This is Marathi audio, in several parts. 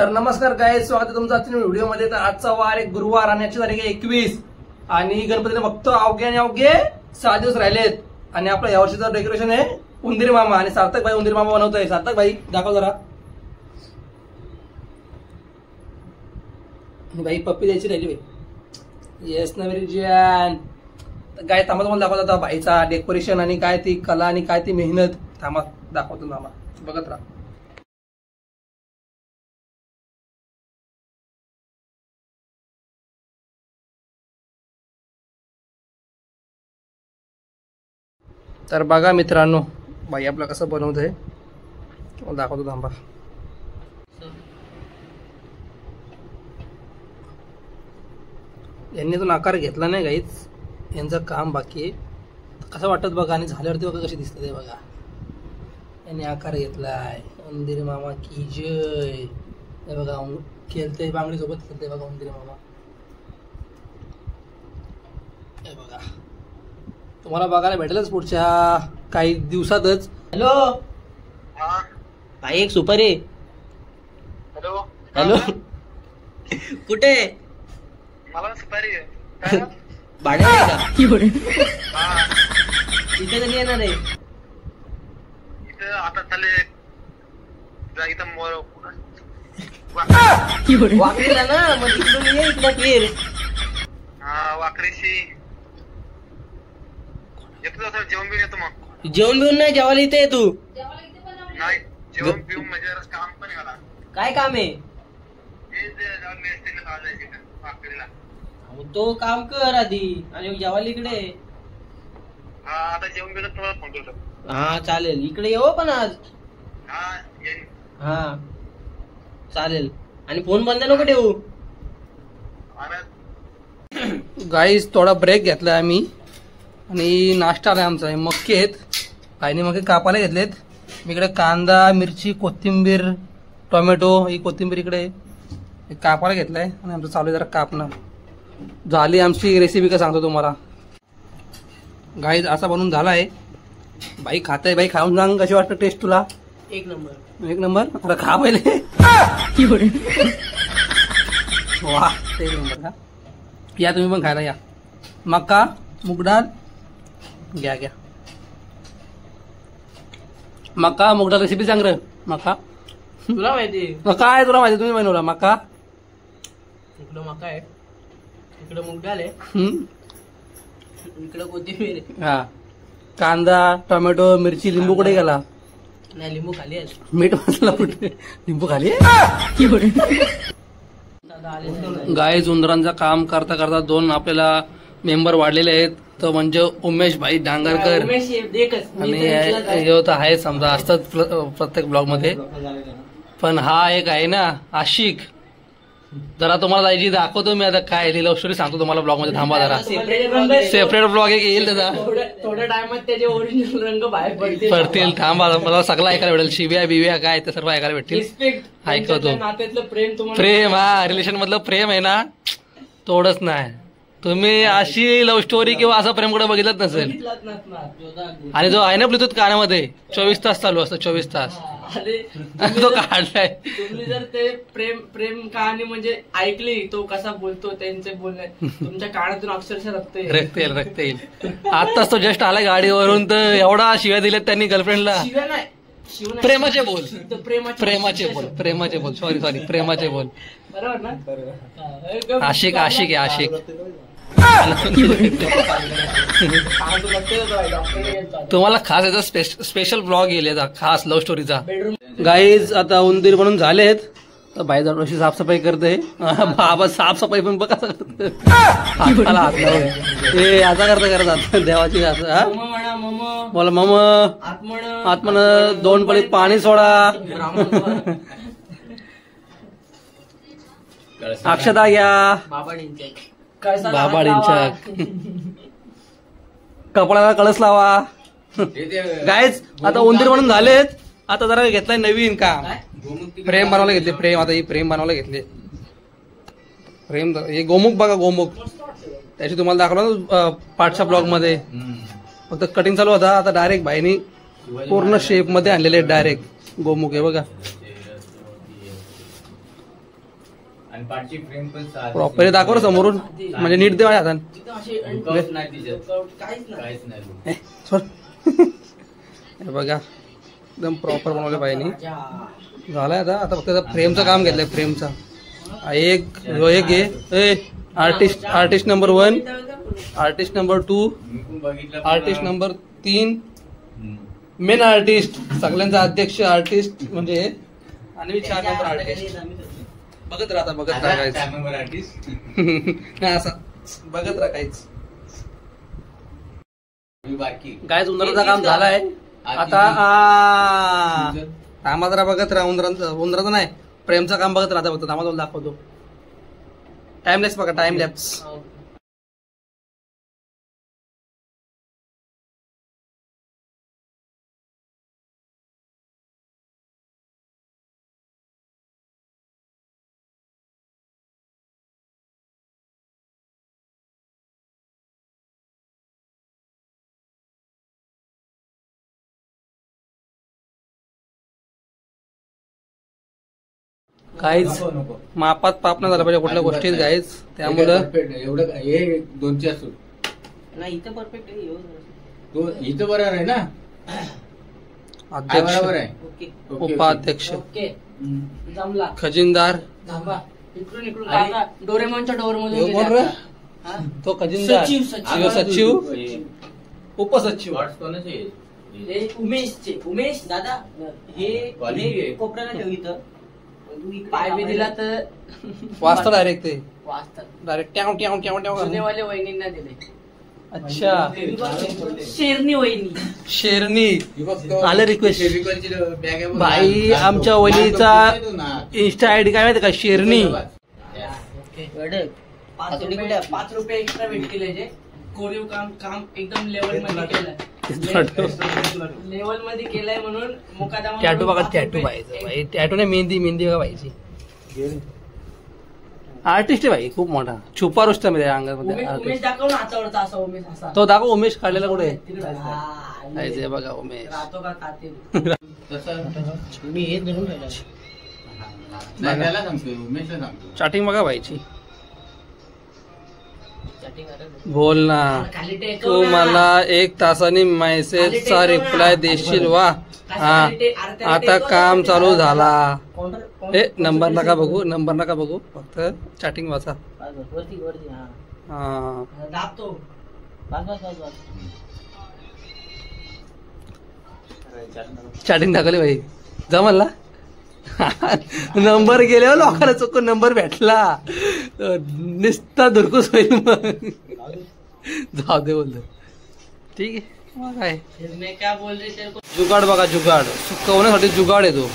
तर नमस्कार गाईज, स्वागत आहे तुमचं आजच्या व्हिडिओमध्ये। तर आजचा वार एक गुरुवार आणि आजची तारीख आहे 21 आणि गणपतीने फक्त अवघे आणि अवघे 6 दिवस राहिलेत। आणि आपलं यावर्षीचं डेकोरेशन आहे उंदीर मामा आणि सार्थक भाई उंदीर मामा बनवतोय। सार्थक भाई दाखव जरा। भाई पप्पी द्यायची राहिली भाई। येस ना मेरी जान। काय थांबा तुम्हाला दाखवत होता भाईचा डेकोरेशन आणि काय ती कला आणि काय ती मेहनत। थांबा दाखवतो मामा, बघत राहा। तर बघा मित्रांनो, भाई आपला कसं बनवतोय दाखवतो, थांबा। यांनी तो आकार घेतला नाही गाईच, यांचं काम बाकी आहे। कसं वाटत बघा आणि झाल्यावरती बघा कशी दिसत ते बघा। यांनी आकार घेतलाय। उंदीर मामा की जय। हे बघा खेळते बांगडी सोबत खेळते बघा उंदीर मामा। हे बघा तुम्हाला बघायला भेटेलच पुढच्या काही दिवसातच। हॅलो भाई, एक सुपारी। हॅलो हॅलो कुठे? मला सुपारी भाड्या आहे का? इथे कधी येणार आहे? इथं आता चालले इथं वाकडीला ना, मग तिकडून ये इकडं फिर। वाकडीशी येतो आता, जेवण बिवून येतो। मग जेवण बिवून नाही, जेवायला इथे तू? नाही, जेवण बिवून म्हणजे काम पण मला। काय काम आहे? वाकडीला तो काम कर आधी आणि जेवायला इकडे। आता जेवण बिवून तुम्हाला फोन करतो। हा चालेल, इकडे येऊ पण आज। येईन। हा चालेल, आणि फोन बंद नको ठेवू। गाईज थोडा ब्रेक घेतलाय आम्ही आणि नाश्ता आलाय आमचा। मक्के आहेत, आईने मक्के कापायला घेतलेत। मी इकडे कांदा, मिरची, कोथिंबीर, टोमॅटो, ही कोथिंबीर इकडे कापायला घेतलाय आणि आमचं चालू आहे जरा कापणं। झाली आमची रेसिपी का सांगतो तुम्हाला। गाईज असा बनवून झाला आहे। बाई खात आहे, बाई खाऊन सांग कशी वाटतं टेस्ट तुला? एक नंबर, एक नंबर। अरे खा पहिले। वा, एक नंबर का? या तुम्ही पण खायला या। मका, मूग डाळ घ्या घ्या। मका मूग डाळ रेसिपी सांग रे। मका तुला माहिती? मका आहे तुला माहिती, तुम्ही बनवला मका। इकडं मका आहे, इकडं मूग डाळ आहे, इकडं कोथिंबीर आहे। हा, कांदा, टोमॅटो, मिरची, लिंबू कुठे गेला? नाही, लिंबू खाली आहे। मीठ मसाला कुठे? लिंबू खाली आहे। गाय उंदरांचं काम करता करता 2 आपल्याला मेंबर वाढलेले आहेत। तो म्हणजे उमेश भाई डांगरकर आणि हे होतं आहे समजा असतात प्रत्येक ब्लॉग मध्ये। पण हा एक आहे ना आशिक, जरा तुम्हाला जायची दाखवतो मी आता। काय लव्ह स्टोरी सांगतो तुम्हाला ब्लॉग मध्ये, थांबा जरा। सेपरेट ब्लॉग एक येईल त्याचा, थोड्या टाइमात त्याचे ओरिजिनल रंग बाहेर पडतील। थांबा, मला सगळं ऐकायला भेटेल, शिव्या बिव्या काय ते सर्व ऐकायला भेटतील। ऐकतो प्रेम, हा रिलेशन मधलं प्रेम आहे ना, तोडच नाही। तुम्ही अशी लव्ह स्टोरी किंवा असं प्रेम कुठे बघितलंच नसेल। आणि जो आहे ना ब्लूटूथ कानामध्ये 24 तास चालू असतं, 24 तास तो काढलाय। तुम्ही जर ते प्रेम कहाणी म्हणजे ऐकली, तो कसा बोलतो, त्यांचे बोलणे तुमच्या कानातून अक्षरशः रक्त येईल। आताच तो जस्ट आलाय गाडीवरून, तर एवढा शिव्या दिल्यात त्यांनी गर्लफ्रेंडला। प्रेमाचे बोल, प्रेमाचे बोल, सॉरी प्रेमाचे बोल। बरोबर ना? आशिक आहे, आशिक। तुम्हाला खास याचा स्पेशल ब्लॉग येईल, खास लव्ह स्टोरीचा। गाईज आता उंदीर बनून झालेत, तर बाई दरवर्षी साफसफाई करते। बाबा साफसफाई पण बघा हाताला हात हे आता करता देवाची असं। बोला मम आत्मन 2 पळीत पाणी सोडा। अक्षता घ्या, बाबाडींच्या कपड्याला कळस लावा। गाईज आता उंदीर म्हणून झालेत, आता जरा घेतलाय नवीन काम, फ्रेम बनवायला घेतले। फ्रेम आता ही फ्रेम बनवायला घेतले। फ्रेम हे गोमुख बघा, गोमुख त्याची तुम्हाला दाखवलं ना पाठच्या ब्लॉग मध्ये। फक्त कटिंग चालू होता, आता डायरेक्ट भाईनी पूर्ण शेप मध्ये आणलेले डायरेक्ट गोमुख आहे बघा। आणि पाठची फ्रेम पण साधी. प्रॉपर दाखव रे समोरून म्हणजे नीट दे माझ्या हातान. दुखावत नाही तिच्यात. काहीच नाही. हे बघा एकदम प्रॉपर बनवलं पाहिजे. झालाय आता फक्त फ्रेमचं काम घेतलंय. फ्रेमचा एक घे. Artist number 1, artist number 2, artist number 3, main artist सगळ्यांचा अध्यक्ष आर्टिस्ट म्हणजे आणि मी 4 नंबर आर्टिस्ट. बघत राहायचं नाही असं बघत राहायचं. गायच उंदराचं काम झालंय आता. थांबा जरा बघत राहा. उंदराचं नाही प्रेमचं काम बघत राहता. फक्त थांबा तुला दाखवतो. टाइमलेस बघा टाइमलेस. काहीच मापात पाप नाही झाला पाहिजे कुठल्या गोष्टीत गाईच. त्यामुळं एवढं हे 2ची असू नाही. इथं परफेक्ट आहे. इथं बरोबर आहे ना. अध्यक्ष, बरोबर आहे. उपाध्यक्ष, जमला. खजिनदार. इकडून काका डोरेमॉनच्या डोर मधून तो खजिनदार, सचिव, उपसचिव. उमेश दादा हे कोपऱ्याला ठेव. इथं पाय बी दिला तर वाचता डायरेक्ट. ते वाचतात डायरेक्ट ट्याव ट्याव ट्याव ट्याव. जुनेवाले वहिनींना दिले. अच्छा शेरनी वहिनी. शेरनी आलं रिक्वेस्ट. भाई आमच्या वहिनीचा इंस्टा आयडी काय माहिती का? शेरनी. 5 रुपये एक्स्ट्रा भेटतील. कोरीव काम एकदम लेवल मध्ये केलंय. लेवल मध्ये केलंय म्हणून मुकादमा. टॅटू बघा. टॅटू पाहिजे भाई. टॅटू नाही मेहंदी बघा पाहिजे. आर्टिस्ट आहे भाई खूप मोठा. छुपा रुस्तम आहे अंगामध्ये. उमेश दाखव ना हातावरचा असा उमेश असा. तो दाखव उमेश काढलेला कुठे आहे बघा. उमेश राहतो का ताते. मी हे धरून चॅटिंग बघा भाईची. बोल ना. तू मला 1 तासाने मेसेजचा रिप्लाय देशील. वा हा आता काम चालू झाला. नंबर नका बघू फक्त चॅटिंग वाचा. चॅटिंग दाखवली भाई. जमल ना. नंबर गेल्यावर लोकांना चुकून नंबर भेटला निस्ता धुरकूस होईल. मग जाऊ दे बोलतो. ठीक आहे मग काय. जुगाड बघा. जुगाड सुकवण्यासाठी जुगाड येतो.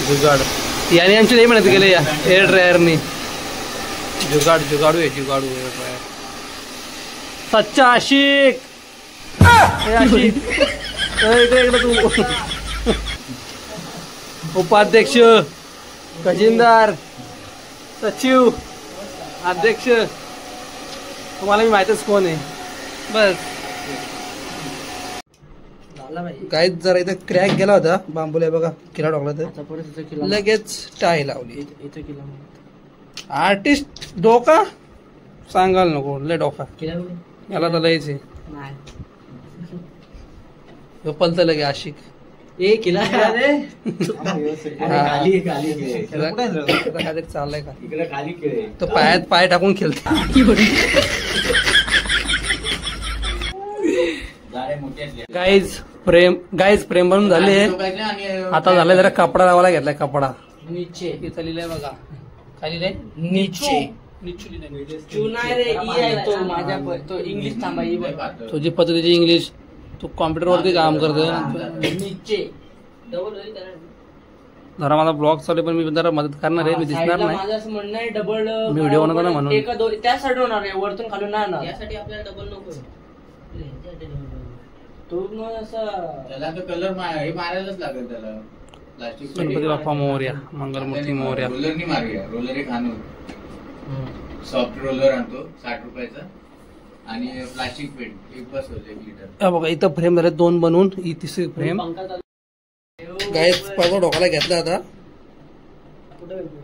जुगाड याने आमची नाही म्हणत गेले या एअर ड्रायरनी. जुगाडू एअर ड्रायर. सच्चा आशिक. इकडे तू. उपाध्यक्ष, खजिनदार, सचिव, अध्यक्ष तुम्हाला मी माहितच कोण आहे. बस काहीच जरा इथं क्रॅक गेला होता. बांबूला बघा किला टाकला तर लगेच टाय लावली. आर्टिस्ट डोका सांगाल नको. लय डोका याला तर लयच आहे. पलत लगे आशिक. चाललाय का तो पायात पाय टाकून खेळतो. गाईज प्रेम बनून झाले. आता झालंय जरा कपडा लावायला घेतलाय. कपडा नीचे इथं लिहिलंय बघा. काय लिहिलंय? नीचे. तुझी पद्धतीची इंग्लिश. तू कॉम्प्युटर वरती काम करतोय. जरा माझा ब्लॉग चालू पण मी जरा मदत करणार आहे. मी दिसणार नाही. माझं असं म्हणणं आहे डबल मी व्हिडिओ बनवतो ना म्हणून. त्या साईड होणार आहे. वरतून खालून नाही होणार. यासाठी आपल्याला डबल नको. तो मग असं त्याला तो कलर हे मारायलाच लागेल त्याला. प्लास्टिक. गणपती बाप्पा मोरया. मंगलमूर्ती मोरया. रोलरनी मारूया. रोलर एक आणू. सॉफ्ट रोलर आणतो 60 रुपयाचा. आणि प्लास्टिक पेंट एक बस होते 1 लिटर. बघा इथं फ्रेम झाले 2 बनवून. ही तिसरी फ्रेम. गायस पडदा डोक्याला घेतला आता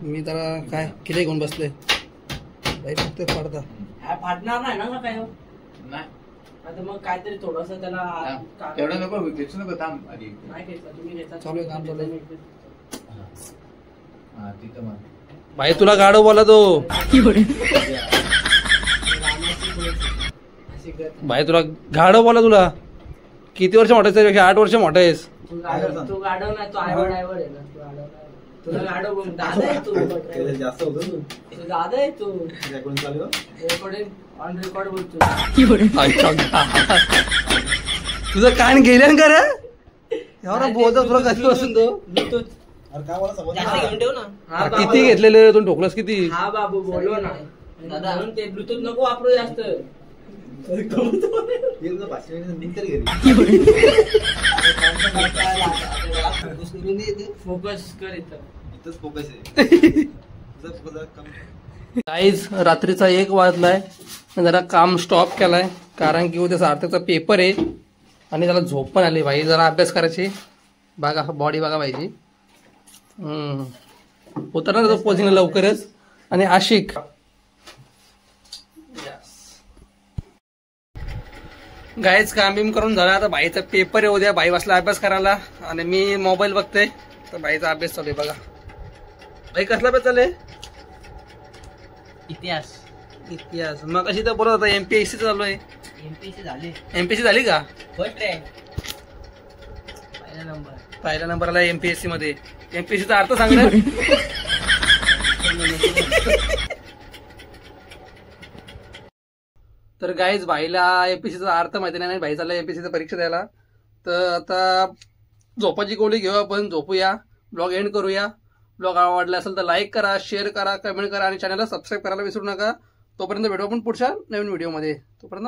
मी त्याला काय किती घेऊन बसले बाई फक्त पडदा फाटणार नाही ना काय नाही आता मग काहीतरी थोडस त्याला तेवढं नको घेतलं नको थांब आधी नाही घेतला तुम्ही घेता चालू आहे, काम चालू आहे. हा तिथं मग भाई तुला गाडो बोला तो भाई तुला गाडो बोला तुला किती वर्ष मोठा आहेस 8 वर्ष मोठा आहेस तू गाडव नाही तू आयवड आहे ना तू गाडव नाही तुला गाडव बोल दादा आहे तू जास्त होतो तू दादा आहे तू रेकॉर्डिंग चालू आहे. रेकॉर्डिंग ऑन रेकॉर्ड बोलतो तुझं कान गेले का रे एवढा बोलतो तुला कधी बसून तो अरे काय मला समजलं जास्त घेऊन ठेव ना हा किती घेतलेले तू ठोकलास किती हा बाबू बोलव ना दादा म्हणून ते ब्लूटूथ नको वापरू जास्त भाषण निघतात घरी फोकस कर इथं इथंच फोकस आहे तुझा फोकस कमी गाईज रात्रीचा 1 वाजलाय जरा काम स्टॉप केलाय कारण की उद्या सार्थकचा पेपर आहे आणि त्याला झोप पण आली भाई जरा अभ्यास करायची बघा बॉडी बघा पाहिजे उतरणार तो पोझिंगला लवकरच आणि आशिक गाईज काम बिम करून झाला आता भाईचा पेपर आहे उद्या भाई बसला अभ्यास करायला आणि मी मोबाईल बघते तर भाईचा अभ्यास चालू आहे बघा भाई कसला अभ्यास चालू आहे इतिहास मग अशी तर बोलत होता एमपीएससी चालू आहे एमपीसी झाले एमपीएससी झाली का फर्स्ट रँक पहिल्या नंबरला एमपीएससी मध्ये एमपीएससीचा अर्थ सांगणार तर गाईज भाईला एमपीएससीचा अर्थ माहिती नाही भाई चालला एमपीएससीचा परीक्षा द्यायला तर आता झोपाची गोळी घेऊ आपण झोपूया ब्लॉग एंड करूया ब्लॉग आवडला असेल तर लाईक करा शेअर करा कमेंट करा आणि चॅनलला सबस्क्राईब करायला विसरू नका तोपर्यंत भेटू आपण पुढच्या नवीन व्हिडिओमध्ये तोपर्यंत